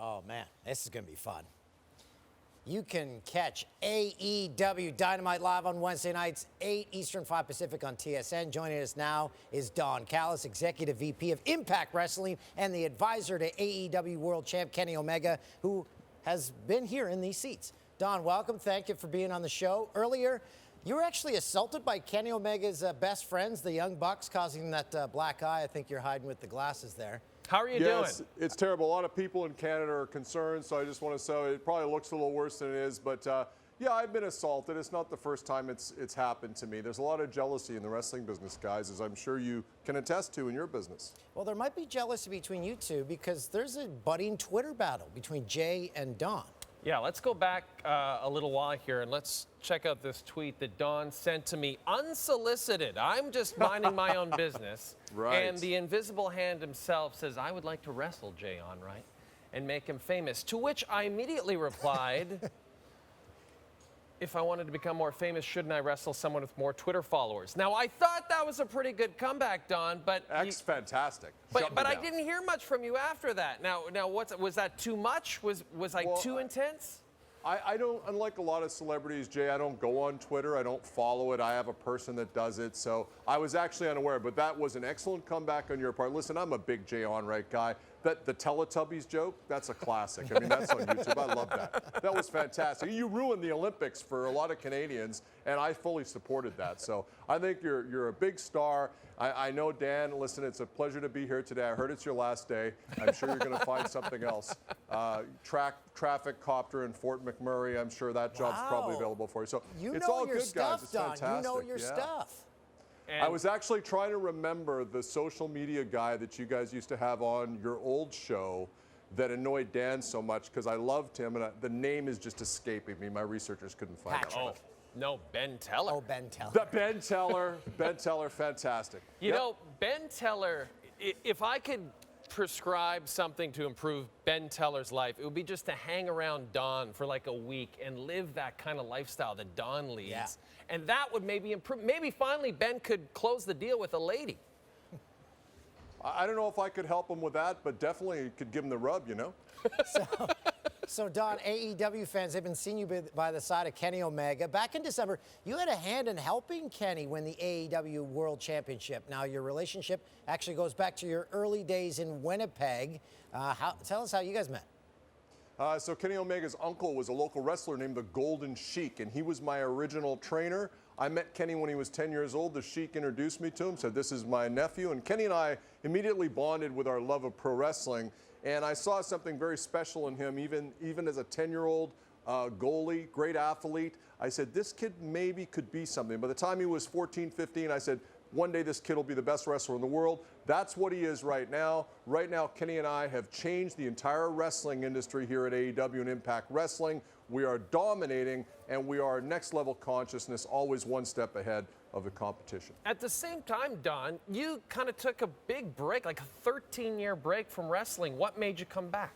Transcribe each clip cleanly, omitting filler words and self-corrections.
Oh, man, this is going to be fun. You can catch AEW Dynamite live on Wednesday nights, 8 Eastern, 5 Pacific on TSN. Joining us now is Don Callis, Executive VP of Impact Wrestling and the advisor to AEW World Champ Kenny Omega, who has been here in these seats. Don, welcome. Thank you for being on the show. Earlier, you were actually assaulted by Kenny Omega's best friends, the Young Bucks, causing that black eye. I think you're hiding with the glasses there. How are you doing? It's terrible. A lot of people in Canada are concerned, so I just want to say it probably looks a little worse than it is. But, yeah, I've been assaulted. It's not the first time it's happened to me. There's a lot of jealousy in the wrestling business, guys, as I'm sure you can attest to in your business. Well, there might be jealousy between you two because there's a budding Twitter battle between Jay and Don. Yeah, let's go back a little while here and let's check out this tweet that Don sent to me unsolicited. I'm just minding my own business. Right. And the invisible hand himself says, I would like to wrestle Jay Onright and make him famous. To which I immediately replied, if I wanted to become more famous, shouldn't I wrestle someone with more Twitter followers? Now, I thought that was a pretty good comeback, Don, but... Fantastic. But I didn't hear much from you after that. Now, was that too much? Was I too intense? I don't, unlike a lot of celebrities, Jay, I don't go on Twitter. I don't follow it. I have a person that does it. So I was actually unaware, but that was an excellent comeback on your part. Listen, I'm a big Jay Onright guy. The Teletubbies joke, that's a classic. I mean, that's on YouTube. I love that. That was fantastic. You ruined the Olympics for a lot of Canadians, and I fully supported that. So I think you're a big star. I know, Dan, listen, it's a pleasure to be here today. I heard it's your last day. I'm sure you're going to find something else. Traffic copter in Fort McMurray, I'm sure that job's probably available for you. So it's all good, guys. It's fantastic. You know your stuff. And I was actually trying to remember the social media guy that you guys used to have on your old show that annoyed Dan so much because I loved him, and the name is just escaping me. My researchers couldn't find it. Oh, no, Ben Teller. Oh, Ben Teller. The Ben Teller. Ben Teller, fantastic. You know, Ben Teller, if I could prescribe something to improve Ben Teller's life, it would be just to hang around Don for like a week and live that kind of lifestyle that Don leads. Yeah. And that would maybe improve. Maybe finally Ben could close the deal with a lady. I don't know if I could help him with that, but definitely could give him the rub, you know? So, Don, AEW fans, they've been seeing you by the side of Kenny Omega. Back in December, you had a hand in helping Kenny win the AEW World Championship. Now, your relationship actually goes back to your early days in Winnipeg. Tell us how you guys met. So Kenny Omega's uncle was a local wrestler named the Golden Sheik, and he was my original trainer. I met Kenny when he was 10 years old. The Sheik introduced me to him, said, this is my nephew. And Kenny and I immediately bonded with our love of pro wrestling. And I saw something very special in him, even as a 10-year-old goalie, great athlete. I said, this kid maybe could be something. By the time he was 14, 15, I said, one day this kid will be the best wrestler in the world. That's what he is right now. Right now, Kenny and I have changed the entire wrestling industry here at AEW and Impact Wrestling. We are dominating, and we are next level consciousness, always one step ahead of the competition. At the same time, Don, you kind of took a big break, like a 13-year break from wrestling. What made you come back?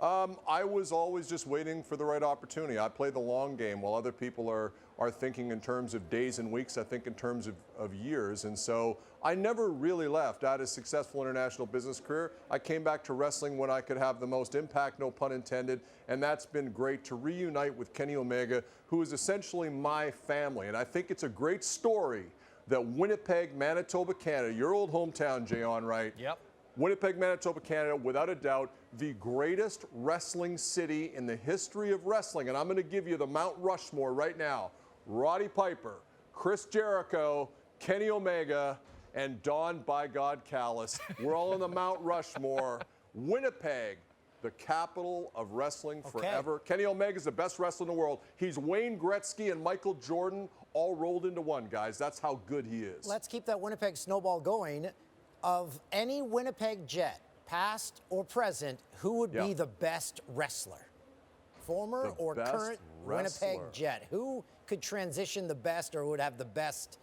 I was always just waiting for the right opportunity. I play the long game while other people are thinking in terms of days and weeks. I think in terms of years. And so I never really left. I had a successful international business career. I came back to wrestling when I could have the most impact, no pun intended. And that's been great to reunite with Kenny Omega, who is essentially my family. And I think it's a great story that Winnipeg, Manitoba, Canada, your old hometown, Jay Onright. Yep. Winnipeg, Manitoba, Canada, without a doubt, the greatest wrestling city in the history of wrestling. And I'm going to give you the Mount Rushmore right now. Roddy Piper, Chris Jericho, Kenny Omega, and Don, by God, Callis. We're all on the Mount Rushmore. Winnipeg, the capital of wrestling forever. Kenny Omega is the best wrestler in the world. He's Wayne Gretzky and Michael Jordan all rolled into one, guys. That's how good he is. Let's keep that Winnipeg snowball going. Of any Winnipeg Jet, past or present, who would be the best wrestler? Former or current Winnipeg Jet? Who could transition the best or would have the best?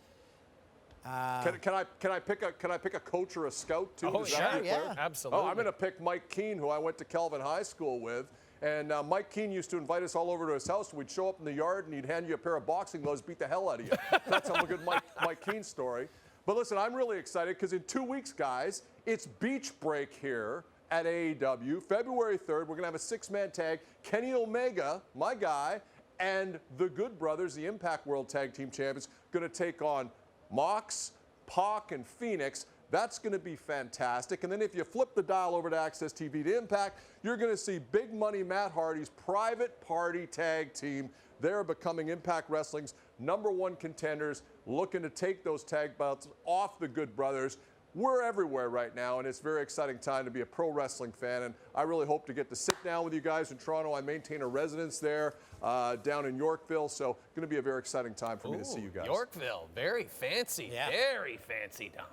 Can I pick a coach or a scout too? Oh, sure, yeah, absolutely. Oh, I'm going to pick Mike Keane, who I went to Kelvin High School with. And Mike Keane used to invite us all over to his house. We'd show up in the yard, and he'd hand you a pair of boxing gloves, beat the hell out of you. That's a good Mike Keane story. But listen, I'm really excited because in 2 weeks, guys, it's beach break here at AEW. February 3rd, we're going to have a 6-man tag. Kenny Omega, my guy, and the Good Brothers, the Impact World Tag Team Champions, going to take on Mox, Pac, and Phoenix. That's going to be fantastic. And then if you flip the dial over to Access TV to Impact, you're going to see Big Money Matt Hardy's Private Party Tag Team. They're becoming Impact Wrestling's #1 contenders, looking to take those tag belts off the Good Brothers. We're everywhere right now, and it's a very exciting time to be a pro wrestling fan, and I really hope to get to sit down with you guys in Toronto. I maintain a residence there down in Yorkville, so going to be a very exciting time for me to see you guys. Yorkville, very fancy, very fancy, Don.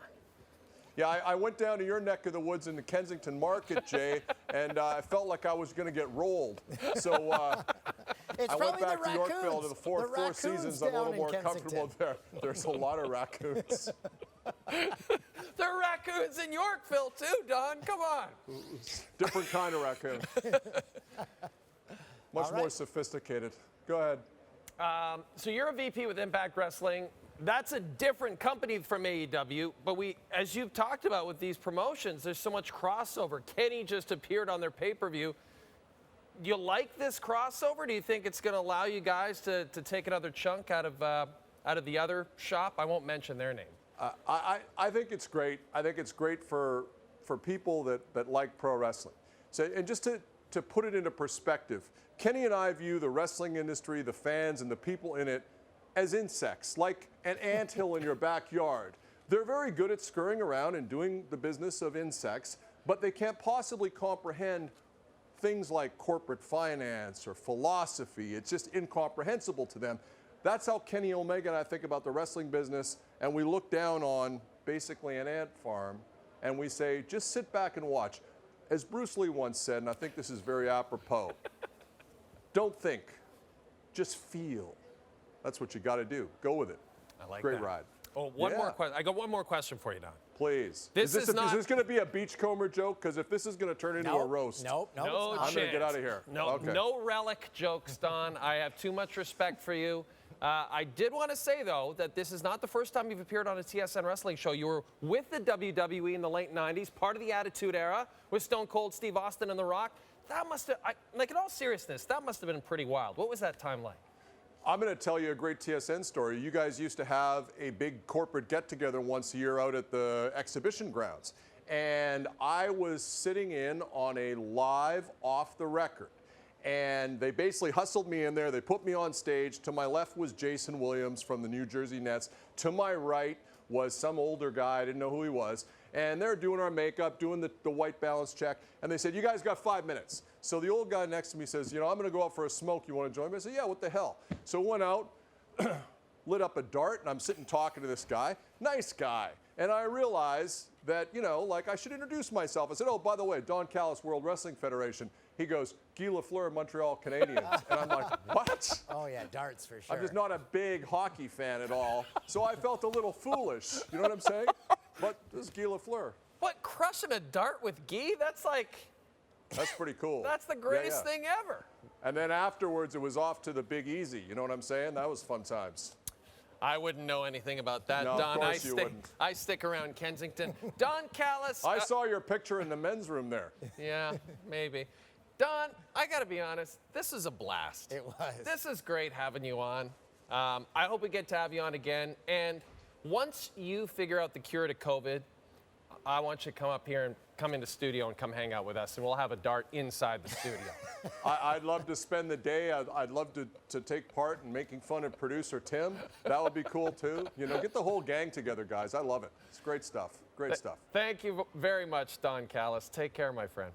Yeah, I went down to your neck of the woods in the Kensington Market, Jay, and I felt like I was going to get rolled. So I went back to Yorkville to the Four Seasons. I'm a little more comfortable there. There's a lot of raccoons. There are raccoons in Yorkville too, Don. Come on. Different kind of raccoon. Much more sophisticated. Go ahead. So you're a VP with Impact Wrestling. That's a different company from AEW, but as you've talked about with these promotions, there's so much crossover. Kenny just appeared on their pay-per-view. Do you like this crossover? Do you think it's going to allow you guys to take another chunk out of the other shop? I won't mention their name. I think it's great. I think it's great for people that like pro wrestling. So, and just to put it into perspective, Kenny and I view the wrestling industry, the fans, and the people in it as insects, like an anthill in your backyard. They're very good at scurrying around and doing the business of insects, but they can't possibly comprehend things like corporate finance or philosophy. It's just incomprehensible to them. That's how Kenny Omega and I think about the wrestling business, and we look down on basically an ant farm, and we say, just sit back and watch. As Bruce Lee once said, and I think this is very apropos, don't think, just feel. That's what you got to do. Go with it. I like Great that. ride. Oh, one more question. I got one more question for you, Don. Please. This is this going to be a beachcomber joke? Because if this is going to turn into a roast, no, I'm going to get out of here. No, okay. No relic jokes, Don. I have too much respect for you. I did want to say, though, that this is not the first time you've appeared on a TSN wrestling show. You were with the WWE in the late 90s, part of the Attitude Era, with Stone Cold Steve Austin and The Rock. That must have, like in all seriousness, that must have been pretty wild. What was that time like? I'm going to tell you a great TSN story. You guys used to have a big corporate get-together once a year out at the exhibition grounds. And I was sitting in on a live off the record. And they basically hustled me in there. They put me on stage. To my left was Jason Williams from the New Jersey Nets. To my right was some older guy. I didn't know who he was. And they're doing our makeup, doing the white balance check. And they said, you guys got 5 minutes. So the old guy next to me says, you know, I'm going to go out for a smoke. You want to join me? I said, yeah, what the hell? So went out, lit up a dart, and I'm sitting talking to this guy. Nice guy. And I realized that, you know, like I should introduce myself. I said, oh, by the way, Don Callis, World Wrestling Federation. He goes, Guy Lafleur, Montreal Canadiens. And I'm like, what? Oh, yeah, darts for sure. I'm just not a big hockey fan at all. So I felt a little foolish. You know what I'm saying? But this is Guy Lafleur. What, crushing a dart with Guy? That's pretty cool. That's the greatest thing ever. And then afterwards, it was off to the Big Easy. You know what I'm saying? That was fun times. I wouldn't know anything about that, No, Don. of course you wouldn't. I stick around Kensington. Don Callis. I saw your picture in the men's room there. Yeah, maybe. Don, I got to be honest, this is a blast. It was. This is great having you on. I hope we get to have you on again. And once you figure out the cure to COVID, I want you to come up here and come in the studio and come hang out with us, and we'll have a dart inside the studio. I'd love to spend the day. I'd love to take part in making fun of producer Tim. That would be cool, too. You know, get the whole gang together, guys. I love it. It's great stuff. Great stuff. Thank you very much, Don Callis. Take care, my friend.